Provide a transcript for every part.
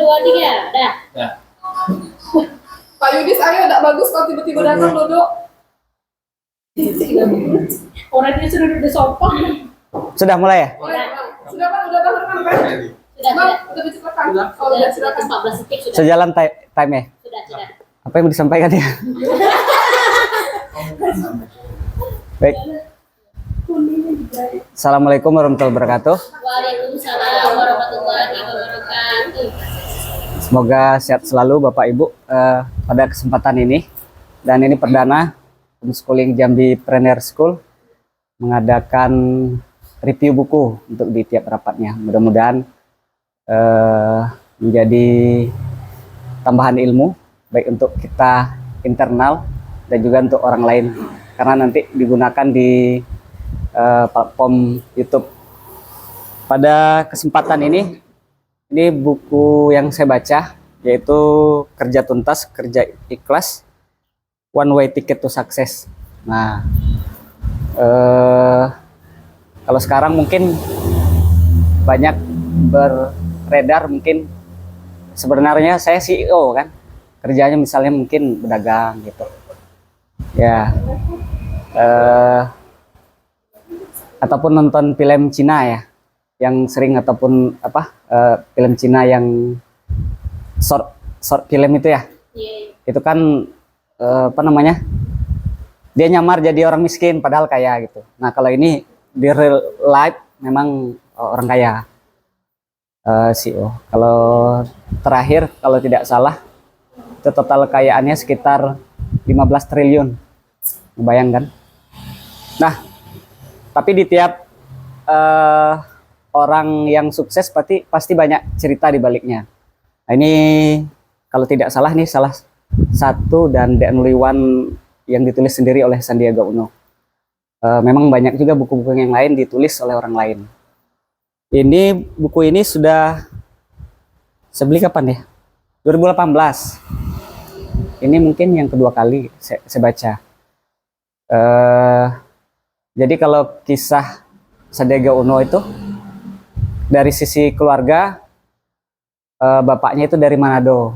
dua, tiga, dah. Ya. Pak Yudis, ayo, tidak bagus kalau tiba-tiba datang duduk. Orang dia sudah duduk sompong. Sudah mulai ya? Sudah Pak, udah rekam kan? Sudah. Udah diceritakan. Kalau udah silakan. 14 detik sudah. Sejalan time ya? Sudah. Apa yang mau disampaikan ya? Baik. Assalamualaikum warahmatullahi wabarakatuh. Waalaikumsalam warahmatullahi wabarakatuh. Semoga sehat selalu Bapak Ibu pada kesempatan ini. Dan ini perdana Homeschooling Jambi Pioneer School mengadakan review buku untuk di tiap rapatnya. Mudah-mudahan menjadi tambahan ilmu baik untuk kita internal dan juga untuk orang lain, karena nanti digunakan di platform YouTube. Pada kesempatan ini buku yang saya baca yaitu Kerja Tuntas, Kerja Ikhlas, One Way Ticket to Success. Nah, kalau sekarang mungkin banyak beredar, mungkin sebenarnya saya CEO kan, kerjanya misalnya mungkin berdagang gitu ya, ataupun nonton film Cina ya, yang sering, ataupun film Cina yang short film itu ya, itu kan dia nyamar jadi orang miskin padahal kaya gitu. Nah, kalau ini di real life memang orang kaya, CEO. Kalau terakhir, kalau tidak salah, itu total kekayaannya sekitar 15 triliun. Bayangkan. Nah, tapi di tiap orang yang sukses pasti banyak cerita di baliknya. Nah, ini kalau tidak salah nih salah satu dan the only one yang ditulis sendiri oleh Sandiaga Uno. Memang banyak juga buku-buku yang lain ditulis oleh orang lain. Ini buku ini sudah saya beli kapan ya? 2018. Ini mungkin yang kedua kali saya baca. Jadi kalau kisah Sandiaga Uno itu dari sisi keluarga, bapaknya itu dari Manado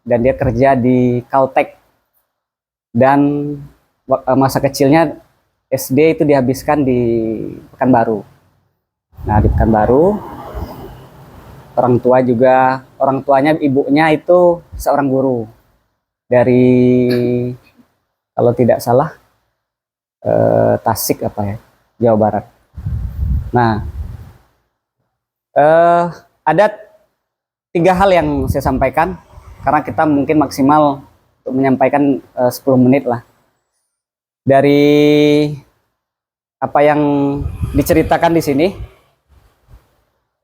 dan dia kerja di Caltech, dan masa kecilnya SD itu dihabiskan di Pekanbaru. Nah, di Pekanbaru orang tuanya ibunya itu seorang guru dari, kalau tidak salah, Tasik Jawa Barat. Nah, ada 3 hal yang saya sampaikan karena kita mungkin maksimal untuk menyampaikan 10 menit lah dari apa yang diceritakan di sini.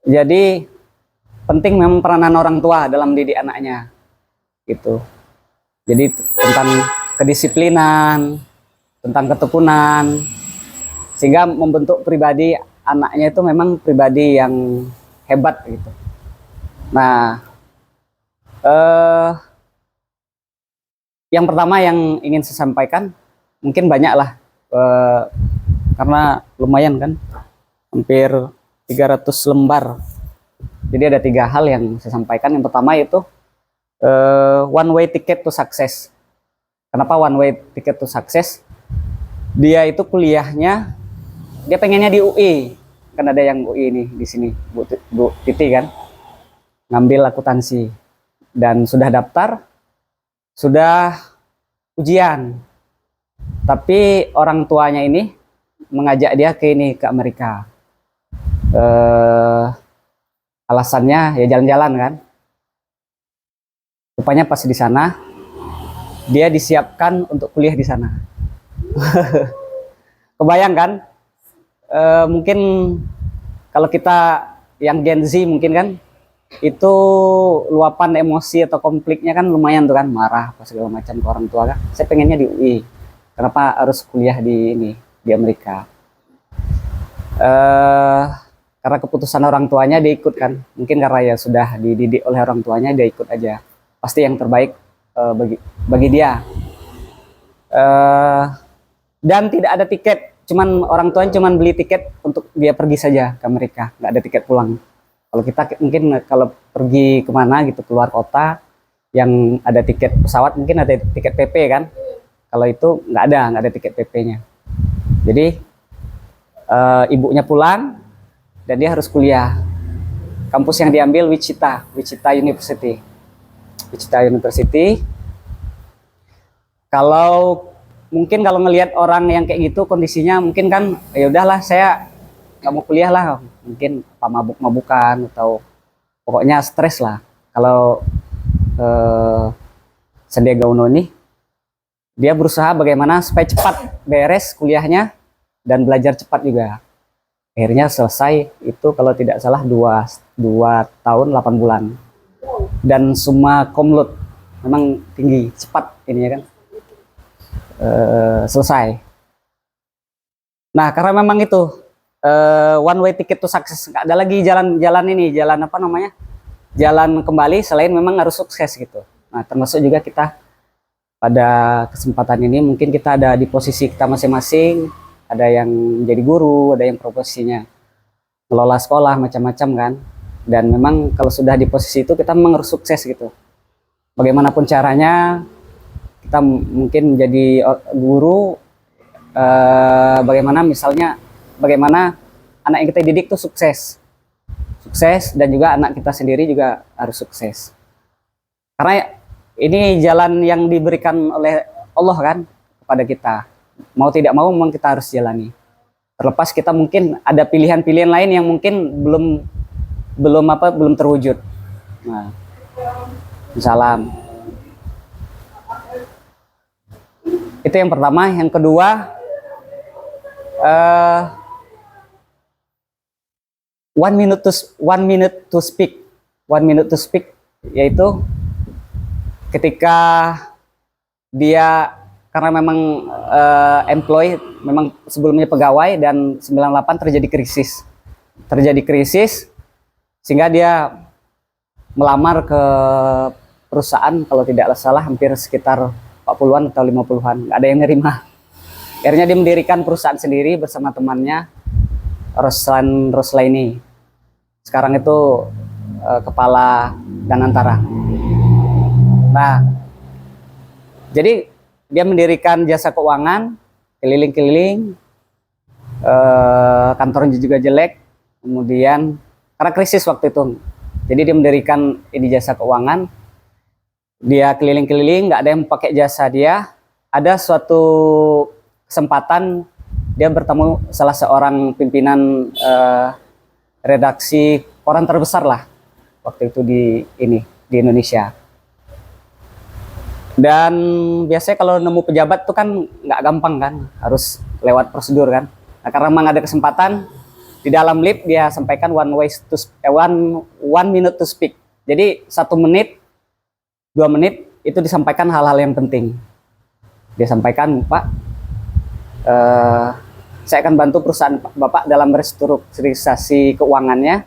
Jadi penting memang peranan orang tua dalam didik anaknya gitu. Jadi tentang kedisiplinan, tentang ketekunan, sehingga membentuk pribadi anaknya itu memang pribadi yang hebat gitu. Nah, yang pertama yang ingin saya sampaikan, mungkin banyak lah, karena lumayan kan, hampir 300 lembar. Jadi ada 3 hal yang saya sampaikan. Yang pertama yaitu one way ticket to success. Kenapa one way ticket to success? Dia itu kuliahnya, dia pengennya di UI. Kan ada yang UI nih di sini, Bu Titi kan, ngambil akuntansi dan sudah daftar, sudah ujian. Tapi orang tuanya ini mengajak dia ke Amerika. Alasannya ya jalan-jalan kan. Rupanya pas di sana dia disiapkan untuk kuliah di sana. Kebayang kan? Mungkin kalau kita yang Gen Z mungkin kan, itu luapan emosi atau konfliknya kan lumayan tuh kan, marah apa segala macam ke orang tua kan. Saya pengennya di UI, kenapa harus kuliah di Amerika? Karena keputusan orang tuanya dia ikut kan, mungkin karena ya sudah dididik oleh orang tuanya, dia ikut aja, pasti yang terbaik bagi dia. Dan tidak ada tiket, cuman orang tuanya cuman beli tiket untuk dia pergi saja ke Amerika, nggak ada tiket pulang. Kalau kita mungkin kalau pergi kemana gitu keluar kota yang ada tiket pesawat mungkin ada tiket PP kan. Kalau itu nggak ada tiket PP-nya. Jadi ibunya pulang dan dia harus kuliah. Kampus yang diambil Wichita University. Wichita University. Kalau ngelihat orang yang kayak gitu kondisinya mungkin kan ya udahlah saya nggak mau kuliah lah, mungkin apa mabuk-mabukan atau pokoknya stres lah. Kalau Sandiaga Uno ini dia berusaha bagaimana supaya cepat beres kuliahnya dan belajar cepat juga. Akhirnya selesai itu kalau tidak salah 2 tahun 8 bulan. Dan semua komlut memang tinggi, cepat ini ya kan. Selesai. Nah, karena memang itu one way ticket to success, nggak ada lagi jalan apa namanya? Jalan kembali selain memang harus sukses gitu. Nah, termasuk juga kita pada kesempatan ini mungkin kita ada di posisi kita masing-masing. Ada yang jadi guru, ada yang profesinya ngelola sekolah macam-macam kan. Dan memang kalau sudah di posisi itu kita memang harus sukses gitu. Bagaimanapun caranya kita mungkin jadi guru, bagaimana anak yang kita didik tuh sukses dan juga anak kita sendiri juga harus sukses. Karena ini jalan yang diberikan oleh Allah kan kepada kita. Mau tidak mau memang kita harus jalani. Terlepas kita mungkin ada pilihan-pilihan lain yang mungkin belum terwujud. Nah, salam. Itu yang pertama. Yang kedua, one minute to speak, yaitu ketika dia karena memang employee, memang sebelumnya pegawai dan 98 terjadi krisis sehingga dia melamar ke perusahaan kalau tidak salah hampir sekitar 40-an atau 50-an, nggak ada yang nerima. Akhirnya dia mendirikan perusahaan sendiri bersama temannya Ruslan Ruslaini. Sekarang itu kepala Danantara. Nah, jadi dia mendirikan jasa keuangan keliling-keliling, kantornya juga jelek. Kemudian karena krisis waktu itu, jadi dia mendirikan ini jasa keuangan. Dia keliling-keliling, nggak ada yang pakai jasa dia. Ada suatu kesempatan dia bertemu salah seorang pimpinan redaksi koran terbesar lah waktu itu di Indonesia. Dan biasanya kalau nemu pejabat tuh kan nggak gampang kan, harus lewat prosedur kan. Nah, karena memang ada kesempatan di dalam lift dia sampaikan one minute to speak. Jadi 1 menit, 2 menit itu disampaikan hal-hal yang penting. Dia sampaikan, Pak, saya akan bantu perusahaan Bapak dalam restrukturisasi keuangannya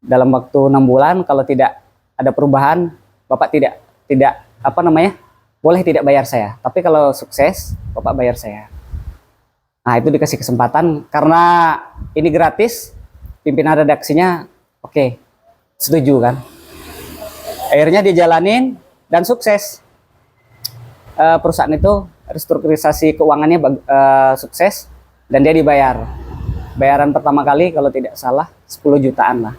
dalam waktu 6 bulan. Kalau tidak ada perubahan, Bapak tidak boleh tidak bayar saya. Tapi kalau sukses, Bapak bayar saya. Nah, itu dikasih kesempatan karena ini gratis. Pimpinan redaksinya oke, setuju kan. Akhirnya dijalanin dan sukses. Perusahaan itu restrukturisasi keuangannya sukses dan dia dibayar. Bayaran pertama kali kalau tidak salah 10 jutaan lah.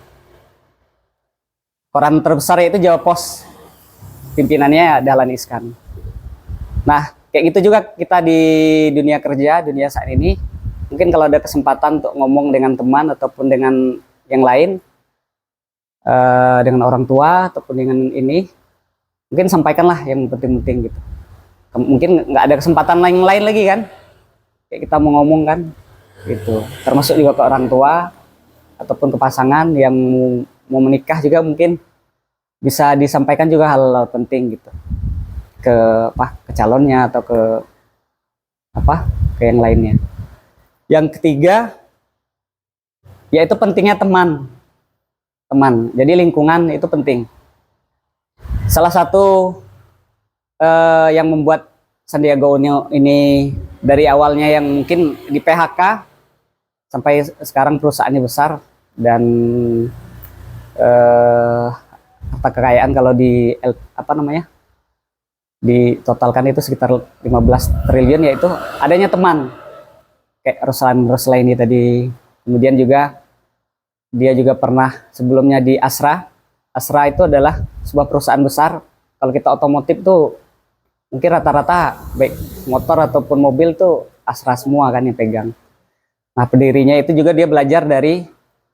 Koran terbesar itu Jawa Pos. Pimpinannya Dahlan Iskan. Nah, kayak gitu juga kita di dunia kerja, dunia saat ini. Mungkin kalau ada kesempatan untuk ngomong dengan teman ataupun dengan yang lain, dengan orang tua ataupun dengan ini, mungkin sampaikanlah yang penting-penting gitu. Mungkin nggak ada kesempatan lain lagi kan, kayak kita mau ngomong kan, gitu. Termasuk juga ke orang tua ataupun ke pasangan yang mau menikah juga mungkin bisa disampaikan juga hal penting gitu ke calonnya atau ke yang lainnya. Yang ketiga yaitu pentingnya teman. Jadi lingkungan itu penting. Salah satu yang membuat Sandiaga Uno ini dari awalnya yang mungkin di PHK sampai sekarang perusahaannya besar dan harta kekayaan kalau ditotalkan itu sekitar 15 triliun, yaitu adanya teman kayak Roslaini tadi. Kemudian juga dia juga pernah sebelumnya di Asra. Asra itu adalah sebuah perusahaan besar. Kalau kita otomotif tuh mungkin rata-rata baik motor ataupun mobil tuh Asra semua kan yang pegang. Nah, pendirinya itu juga dia belajar dari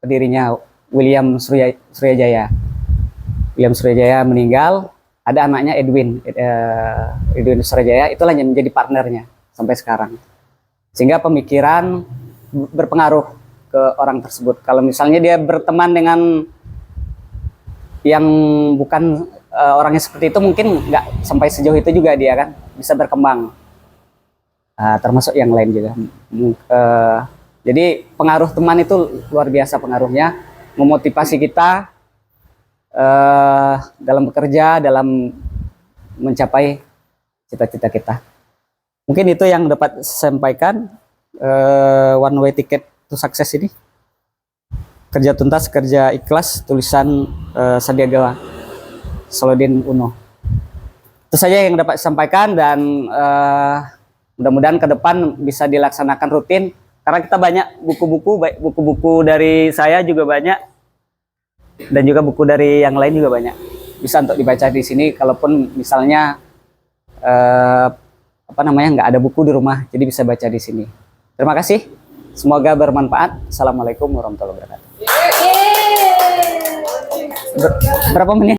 pendirinya William Suryajaya. William Suryajaya meninggal, ada anaknya Edwin Suryajaya, itulah yang menjadi partnernya sampai sekarang. Sehingga pemikiran berpengaruh ke orang tersebut. Kalau misalnya dia berteman dengan yang bukan orangnya seperti itu, mungkin nggak sampai sejauh itu juga dia kan, bisa berkembang. Termasuk yang lain juga. Jadi pengaruh teman itu luar biasa pengaruhnya, memotivasi kita dalam bekerja, dalam mencapai cita-cita kita. Mungkin itu yang dapat saya sampaikan. One way ticket to success ini, kerja tuntas, kerja ikhlas, tulisan Sandiaga Salahuddin Uno. Itu saja yang dapat saya sampaikan, dan mudah-mudahan ke depan bisa dilaksanakan rutin, karena kita banyak buku-buku, baik buku-buku dari saya juga banyak, dan juga buku dari yang lain juga banyak, bisa untuk dibaca di sini. Kalaupun misalnya nggak ada buku di rumah, jadi bisa baca di sini. Terima kasih, semoga bermanfaat. Assalamualaikum warahmatullahi wabarakatuh. Berapa menit?